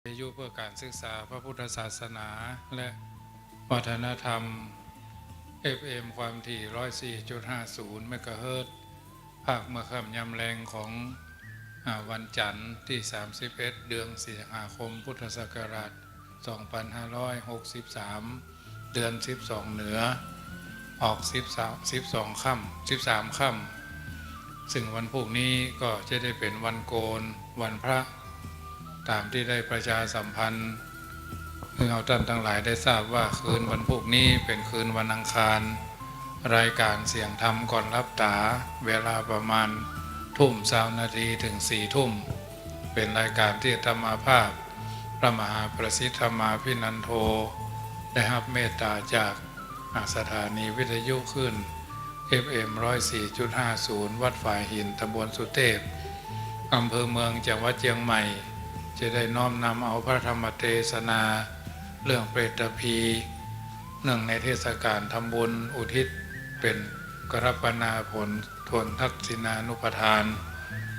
วิทยุเพื่อการศึกษาพระพุทธศาสนาและวัฒนธรรม FM ความถี่ 104.50 เมกะเฮิรตซ์ภาคเมื่อค่ำยามแรงของวันจันทร์ที่ 31 เดือนสิงหาคม พุทธศักราช 2563 เดือน 12 เหนือออก 12 ค่ำ 13 ค่ำซึ่งวันพรุ่งนี้ก็จะได้เป็นวันโกนวันพระตามที่ได้ประชาสัมพันธ์ให้เราท่านทั้งหลายได้ทราบว่าคืนวันพรุ่งนี้เป็นคืนวันอังคารรายการเสียงธรรมก่อนรับตาเวลาประมาณ20:20 น.ถึง 4 ทุ่มเป็นรายการที่ธรรมาภาพพระมหาประสิทธิ์ธรรมาภินันโทได้รับเมตตาจากสถานีวิทยุขึ้น FM 104.50 วัดฝ่ายหินตำบลสุเทพอำเภอเมืองจังหวัดเชียงใหม่จะได้น้อมนำเอาพระธรรมเทศนาเรื่องเปรตพีเนื่องในเทศกาลทำบุญอุทิศเป็นกรปนาผลทวนทักษิณานุปทาน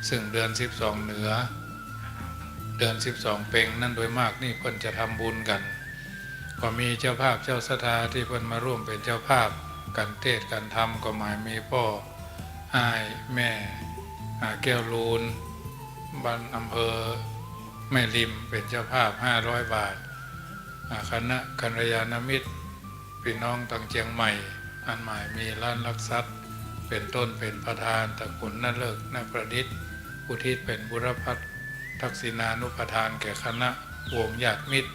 ซึ่งเดือน12เหนือเดือน12เพ็งนั่นโดยมากนี่เพิ่นจะทำบุญกันก็มีเจ้าภาพเจ้าศรัทธาที่เพิ่นมาร่วมเป็นเจ้าภาพกันเทศกันธรรมก็หมายมีพ่ออ้ายแม่แก้วลูนบ้านอำเภอแม่ริมเป็นเจ้าภาพ500 บาทคณะกัลยาณมิตรพี่น้องทางเชียงใหม่อันหมายมีร้านลักทรัพย์เป็นต้นเป็นประธานตระกูลนั่นเลิกนั่นประดิษฐ์อุทิศเป็นบุรพัฒน์ทักษิณานุปทานแก่คณะวงญาติมิตร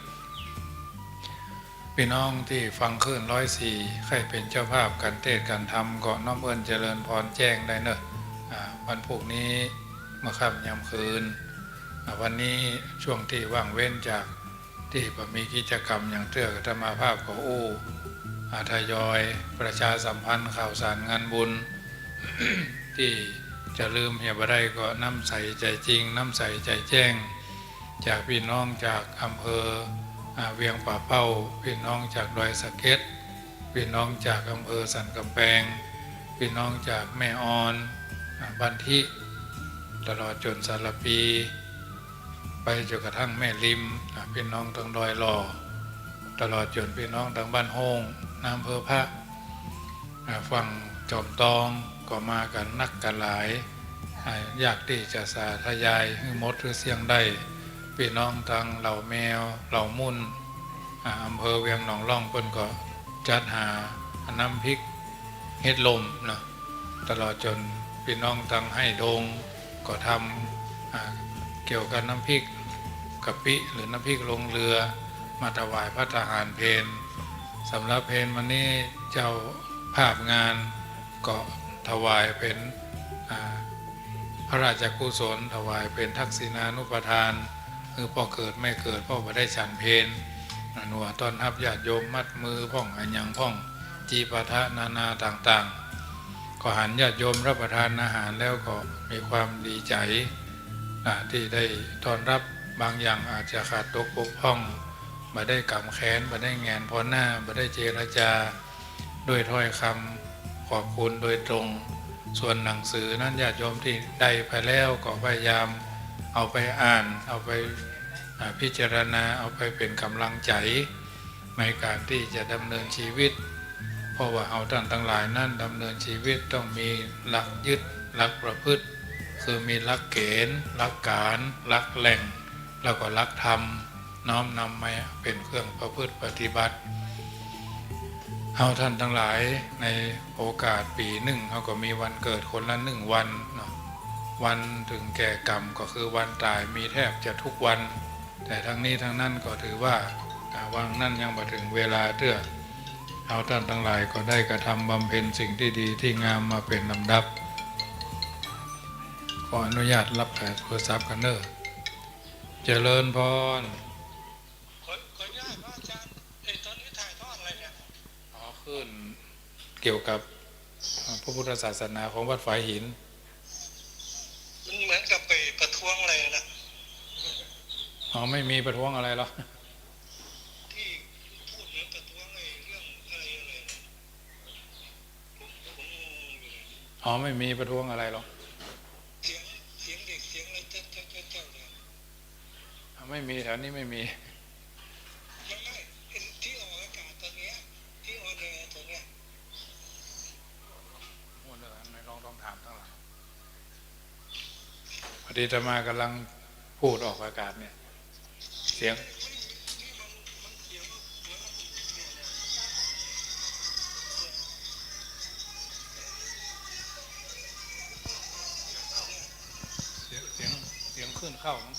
พี่น้องที่ฟังคลื่น104ใครเป็นเจ้าภาพกันเทศกันธรรมก็น้อมเอิญเจริญพรแจ้งได้เนอะวันพรุ่งนี้เมื่อค่ำยามคืนวันนี้ช่วงที่ว่างเว้นจากที่มีกิจกรรมอย่างเตื้อกธรรมาภาพของทยอยประชาสัมพันธ์ข่าวสารงานบุญ ที่จะลืมเหี่ยบได้ก็น้ำใสใจจริงน้ำใสใจแจ้งจากพี่น้องจากอำเภอเวียงป่าเป้าพี่น้องจากดอยสะเก็ดพี่น้องจากอำเภอสันกำแพงพี่น้องจากแม่ออนบันทิตลอดจนสารปีไปจนกระทั่งแม่ริมพี่น้องทางดอยหล่อตลอดจนพี่น้องทางบ้านโฮงอำเภอพระฝั่งจอมตองก็มากันนักกันหลายอยากที่จะสาธยายให้มดหรือเสียงได้พี่น้องทางเหล่าแมวเหล่ามุ่นอำเภอเวียงหนองล่องเพิ่นก็จัดหาน้ำพริกเฮ็ดลมนะตลอดจนพี่น้องทางให้ดงก็ทำเกี่ยวกับน้ำพริกกะปิหรือน้ำพริกลงเรือมาถวายพระทหารเพลสำหรับเพลวันนี้เจ้าภาพงานก็ถวายเป็นพระราชกุศลถวายเป็นทักษิณานุปทานคือพ่อเกิดไม่เกิดพ่อบ่ได้ฉันเพลหนัวตอนรับญาติโยมมัดมือพ่องอัญญังพ่องจีปะทะนาต่างๆก็หันญาติโยมรับประทานอาหารแล้วก็มีความดีใจที่ได้ต้อนรับบางอย่างอาจจะขาดตกบกพร่องบ่ได้กำแขนบ่ได้แงนพอหน้าบ่ได้เจรจาด้วยถ้อยคำขอบคุณโดยตรงส่วนหนังสือนั้นญาติโยมที่ได้ไปแล้วก็พยายามเอาไปอ่านเอาไปพิจารณาเอาไปเป็นกำลังใจในการที่จะดำเนินชีวิตเพราะว่าเอาท่านทั้งหลายนั้นดำเนินชีวิตต้องมีหลักยึดหลักประพฤติคือมีหลักเกณฑ์หลักการหลักแหล่งแล้วก็หลักธรรมน้อมนำมาเป็นเครื่องประพฤติปฏิบัติเอาท่านทั้งหลายในโอกาสปีหนึ่งเขาก็มีวันเกิดคนละ1 วันเนาะวันถึงแก่กรรมก็คือวันตายมีแทบจะทุกวันแต่ทั้งนี้ทั้งนั้นก็ถือว่าวันนั้นยังมาถึงเวลาเตื้อเอาท่านทั้งหลายก็ได้กระทำบำเพ็ญสิ่งที่ดีที่งามมาเป็นลำดับขออนุญาตรับสายโทรศัพท์กันเนอะเจริญพรขออนุญาตพระอาจารย์ตอนนี้ถ่ายทอดอะไรเนี่ยขึ้นเกี่ยวกับพระพุทธศาสนาของวัดฝายหินมันเหมือนกับไปประท้วงอะไรนะไม่มีประท้วงอะไรหรอกที่พูดเหมือนประท้วงเรื่องอะไรผมไม่มีประท้วงอะไรหรอกเสียงเด็กเสียงอะไรเจ้าเนี่ย ไม่มีแถวนี้ไม่มีไม่ที่ออกอากาศตัวเนี้ยที่ออนแอร์ตัวเนี้ยพูดเรื่องไหนลองถามทั้งหลังพอดีอาตมากำลังพูดออกอากาศเนี่ยเสียงที่มันเขียนว่าเหมือนเสียงขึ้นเข้ามั้ง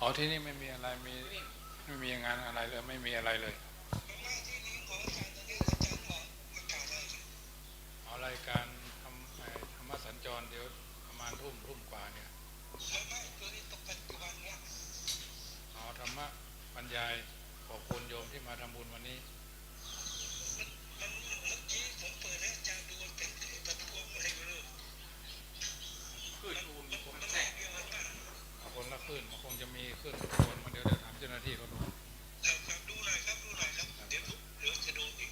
อ๋อที่นี่ไม่มีอะไรไม่มีงานอะไรเลยไม่มีอะไรเลยเอารายการธรรมสัญจรเดี๋ยวประมาณทุ่มกว่าเนี่ยเอาธรรมะบรรยายขอบคุณโยมที่มาทำบุญวันนี้คนละคลื่นมันคงจะมีคลื่นคนมาเดี๋ยวถามเจ้าหน้าที่เขาดูดูหน่อยครับเดี๋ยวจะดูอีก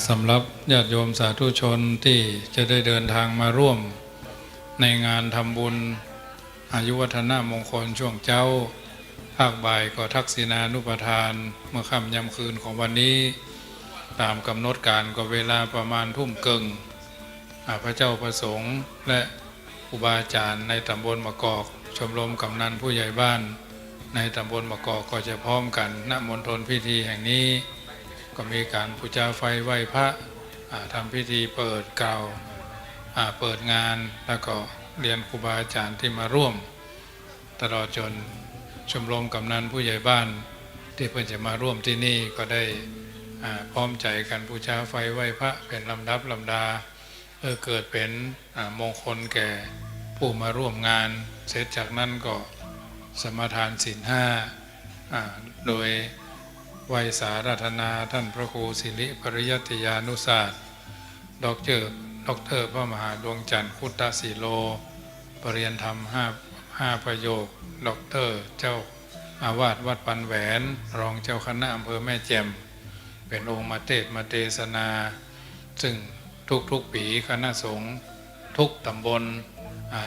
สำหรับญาติโยมสาธุชนที่จะได้เดินทางมาร่วมในงานทำบุญอายุวัฒนมงคลช่วงเจ้าภาคบ่ายก็ทักษิณานุปทานเมื่อค่ำยำคืนของวันนี้ตามกำหนดการก็เวลาประมาณทุ่มเกิงพระเจ้าประสงค์และครูบาอาจารย์ในตำบลมะกอกชมรมกำนันผู้ใหญ่บ้านในตำบลมะกอกก็จะพร้อมกันณมณฑลพิธีแห่งนี้ก็มีการบูชาไฟไหว้พระทำพิธีเปิดกล่าวเปิดงานแล้วก็เรียนครูบาอาจารย์ที่มาร่วมตลอดจนชมรมกำนันผู้ใหญ่บ้านที่เพิ่งจะมาร่วมที่นี่ก็ได้พร้อมใจกันบูชาไฟไหว้พระเป็นลำดับลำดาเกิดเป็นมงคลแก่ผู้มาร่วมงานเสร็จจากนั้นก็สมาทานศีลห้าโดยไวยสารัตนาท่านพระครูศิริปริยัติยานุศาสตร์ด็อกเตอร์พระมหาดวงจันทร์คุตตสีโลปริยนธรรมห้าประโยคด็อกเตอร์เจ้าอาวาสวัดปันแหวนรองเจ้าคณะอำเภอแม่แจ่มเป็นองค์มาเทศนาซึ่งทุกปีคณะสงฆ์ทุกตำบล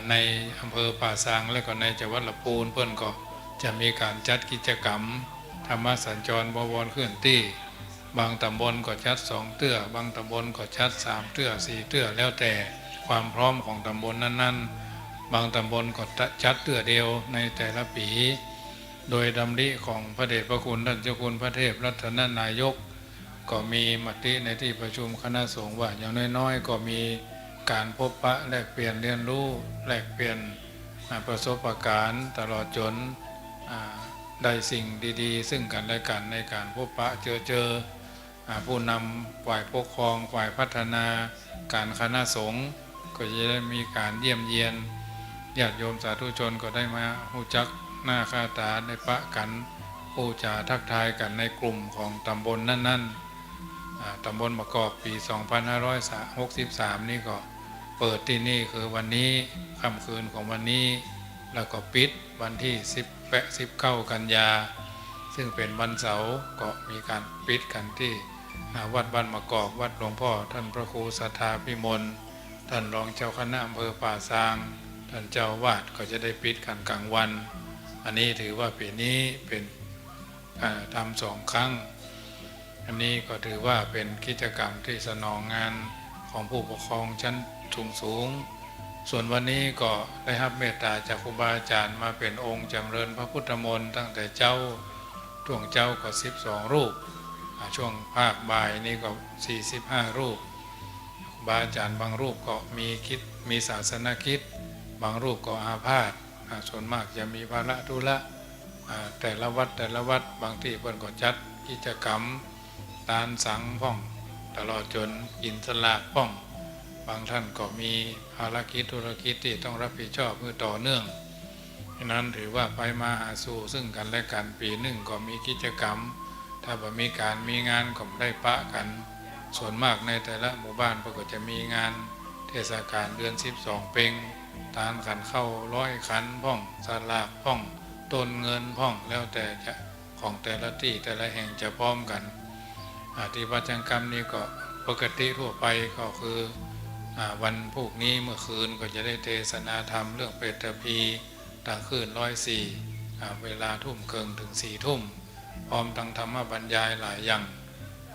ในอำเภอป่าซางและก็ในจังหวัดลำพูนเพื่อนก็จะมีการจัดกิจกรรมธรรมสัญจรบวรเคลื่อนที่บางตำบลก็จัด2 เตื้อบางตำบลก็จัด3 เตื้อ4 เตื้อแล้วแต่ความพร้อมของตำบลนั้นๆบางตำบลก็จัดเตื้อเดียวในแต่ละปีโดยดำริของพระเดชพระคุณท่านเจ้าคุณพระเทพรัตนนายกก็มีมติในที่ประชุมคณะสงฆ์ว่าอย่างน้อยๆก็มีการพบปะแลกเปลี่ยนเรียนรู้แลกเปลี่ยนประสบการณ์ตลอดจนได้สิ่งดีๆซึ่งกันและกันในการพบปะเจอผู้นำฝ่ายปกครองฝ่ายพัฒนาการคณะสงฆ์ก็จะได้มีการเยี่ยมเยียนญาติโยมสาธุชนก็ได้มารู้จักหน้าค่าตาในปะกันพูดจาทักทายกันในกลุ่มของตำบลนั้นๆตำบลมะกอกปี 2563 นี่ก็เปิดที่นี่คือวันนี้ค่ำคืนของวันนี้แล้วก็ปิดวันที่19 กันยาซึ่งเป็นวันเสาร์ก็มีการปิดกันที่วัดบ้านมะกอกวัดหลวงพ่อท่านพระครูสัทธาพิมลท่านรองเจ้าคณะอำเภอป่าซางท่านเจ้าวาดก็จะได้ปิดกันกลางวันอันนี้ถือว่าปีนี้เป็นทำ2 ครั้งอันนี้ก็ถือว่าเป็นกิจกรรมที่สนองงานของผู้ปกครองชั้นสูงส่วนวันนี้ก็ได้รับเมตตาจากครูบาอาจารย์มาเป็นองค์จำเริญพระพุทธมนต์ตั้งแต่เจ้าช่วงเจ้าก็12 รูปช่วงภาคบ่ายนี่ก็45 รูปครูบาอาจารย์บางรูปก็มีศาสนกิจบางรูปก็อาพาธส่วนมากจะมีภาระธุระแต่ละวัดบางที่เพิ่นก็จัดกิจกรรมตานสังพ่องตลอดจนกินสลากพ่องบางท่านก็มีภารกิจธุรกิจที่ต้องรับผิดชอบมือต่อเนื่องฉะนั้นถือว่าไปมาหาสู่ซึ่งกันและกันปีหนึ่งก็มีกิจกรรมถ้าบ่มีงานก็ได้ปะกันส่วนมากในแต่ละหมู่บ้านก็จะมีงานเทศกาลเดือน12 เพ็งตานขันเข้า100 ขันพ่องสลากพ่องต้นเงินพ่องแล้วแต่จะของแต่ละที่แต่ละแห่งจะพร้อมกันที่วัดจังกรรมนี้ก็ปกติทั่วไปก็คือวันพวกนี้เมื่อคืนก็จะได้เทศนาธรรมเรื่องเปตพีต่างคืน104เวลาทุ่มเกิงถึง4 ทุ่มพร้อมทั้งธรรมบรรยายหลายอย่าง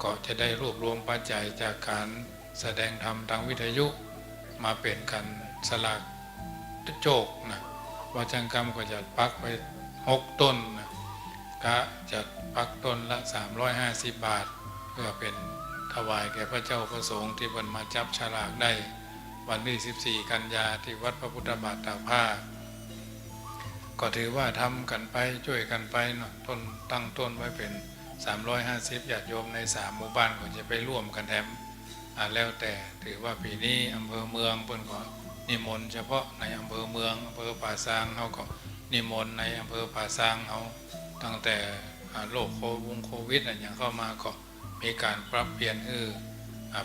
ก็จะได้รวบรวมปัจจัยจากการแสดงธรรมทางวิทยุมาเป็นกันสลากโจกนะวัดจังกรรมก็จะปักไป6 ต้นนะก็จะปักต้นละ350 บาทเพื่อเป็นถวายแก่พระเจ้าประสงค์ที่เพิ่นมาจับฉลากได้วันที่14 กันยาที่วัดพระพุทธบาทตากผ้าก็ถือว่าทำกันไปช่วยกันไปเนาะตั้งต้นไว้เป็น350ญาติโยมใน3 หมู่บ้านก็จะไปร่วมกันแถมแล้วแต่ถือว่าปีนี้อำเภอเมืองเพิ่นก็นิมนต์เฉพาะในอำเภอเมืองอำเภอป่าซางเขาก็นิมนต์ในอำเภอป่าซางเขาตั้งแต่โรคโควิดอย่างเข้ามาก็มีการปรับเปลี่ยน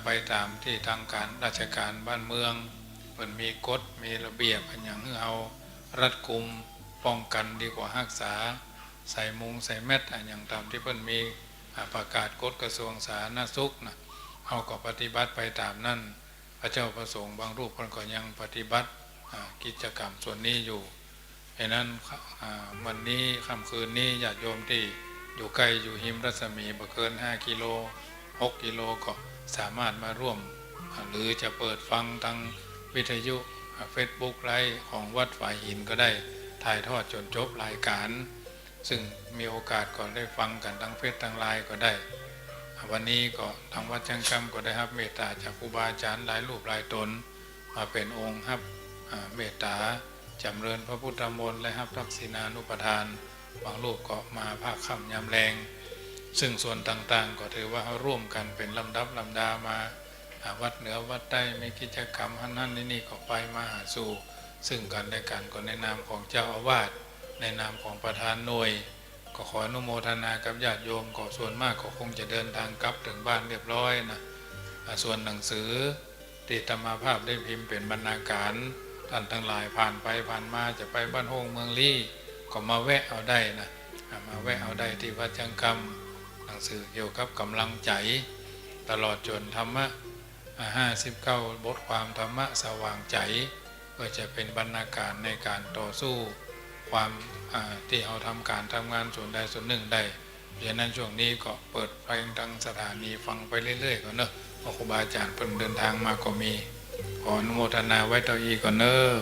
ไปตามที่ทางการราชการบ้านเมืองเพิ่นมีกฎมีระเบียบอย่างเอารัดกุมป้องกันดีกว่ารักษาใส่แมสอย่างตามที่เพิ่นมีประกาศกฎกระทรวงสาธารณสุขนะ เอาก็ปฏิบัติไปตามนั้นพระเจ้าประสงค์บางรูปคนก็ยังปฏิบัติกิจกรรมส่วนนี้อยู่ฉะนั้นวันนี้ค่ำคืนนี้ญาติโยมที่อยู่ใกล้อยู่หิมรัศมีบ่เกิน5 กิโล 6 กิโลก็สามารถมาร่วมหรือจะเปิดฟังทางวิทยุFacebook ไลฟ์ของวัดฝ่ายหินก็ได้ถ่ายทอดจนจบรายการซึ่งมีโอกาสก็ได้ฟังกันทั้งเฟซทั้งไลน์ก็ได้วันนี้ก็ทางวัดจังกำก็ได้รับเมตตาจากครูบาอาจารย์หลายรูปหลายตนมาเป็นองค์รับเมตตาจำเริญพระพุทธมนต์และรับทักษิณานุปทานบางรูปก็มาภาคค่ำยามแรงซึ่งส่วนต่างๆก็ถือว่าร่วมกันเป็นลำดับลำดามาวัดเหนือวัดใต้มีกิจกรรมนั่นนี่ก็ไปมาหาสู่ซึ่งกันและกันก็ในนามของเจ้าอาวาสในนามของประธานหน่วยก็ขออนุโมทนากับญาติโยมก็ส่วนมากก็คงจะเดินทางกลับถึงบ้านเรียบร้อยนะส่วนหนังสือที่ธรรมาภาพได้พิมพ์เป็นบรรณาการท่านทั้งหลายผ่านไปผ่านมาจะไปบ้านโฮงเมืองลี่ก็มาแวะเอาได้นะมาแวะเอาได้ที่วัดจังกำหนังสือเกี่ยวกับกำลังใจตลอดจนธรรมะ59 บทความธรรมะสว่างใจก็จะเป็นบรรณาการในการต่อสู้ความที่เราทำการทำงานส่วนใดส่วนหนึ่งได้ดังนั้นช่วงนี้ก็เปิดเพลงทางสถานีฟังไปเรื่อยๆก่อนเนอะเพราะครูบาอาจารย์เพิ่งเดินทางมาก็มีขออนุโมทนาไว้ต่ออีกก่อนเนอะ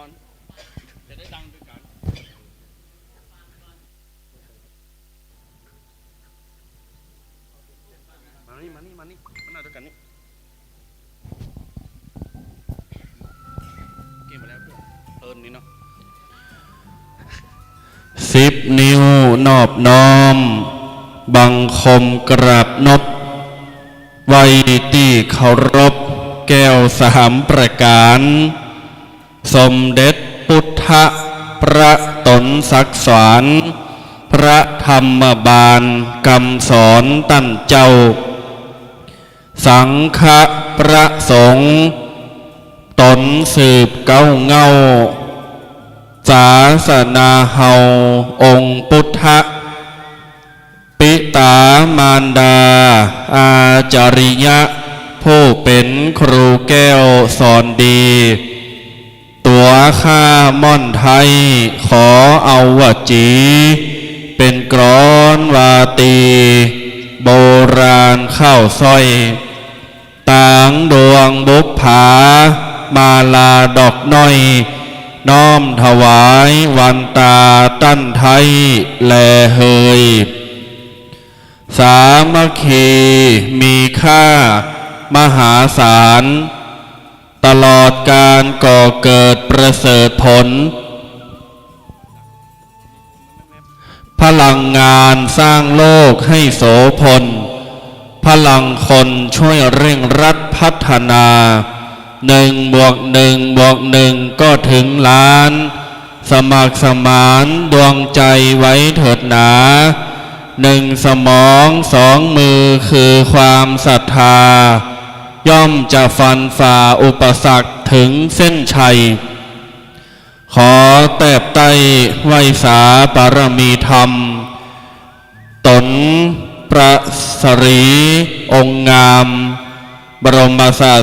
อนจะได้ดังด้วยกันมานี่มานั่งด้วยกันนี่เกมมาแล้วเอิญนี่เนาะ10 นิ้วนอบน้อมบังคมกราบนบไว้ที่เคารพแก้ว3 ประการสมเด็จพุทธพระตนศักดิ์สารพระธรรมบาลคำสอนตั้นเจ้าสังฆประสงฆ์ตนสืบเก้าเงาศาสนาเฮาองค์พุทธปิตามารดาอาจาริยะผู้เป็นครูแก้วสอนดีตัวข้าม่อนไทยขอเอาวจีเป็นกรอนวาตีโบราณข้าวสร้อยต่างดวงบุพผามาลาดอกน้อยน้อมถวายวันตาตั้นไทยแลเฮยสามัคคีมีค่ามหาศาลตลอดการก่อเกิดประเสริฐผลพลังงานสร้างโลกให้โสพลพลังคนช่วยเร่งรัดพัฒนา1+1+1ก็ถึงล้านสมัครสมานดวงใจไว้เถิดหนา1 สมอง2 มือคือความศรัทธาย่อมจะฟันฝ่าอุปสรรคถึงเส้นชัยขอแตบไต้ไวสาบารมีธรรมตนประสรีองค์งามบรมศาส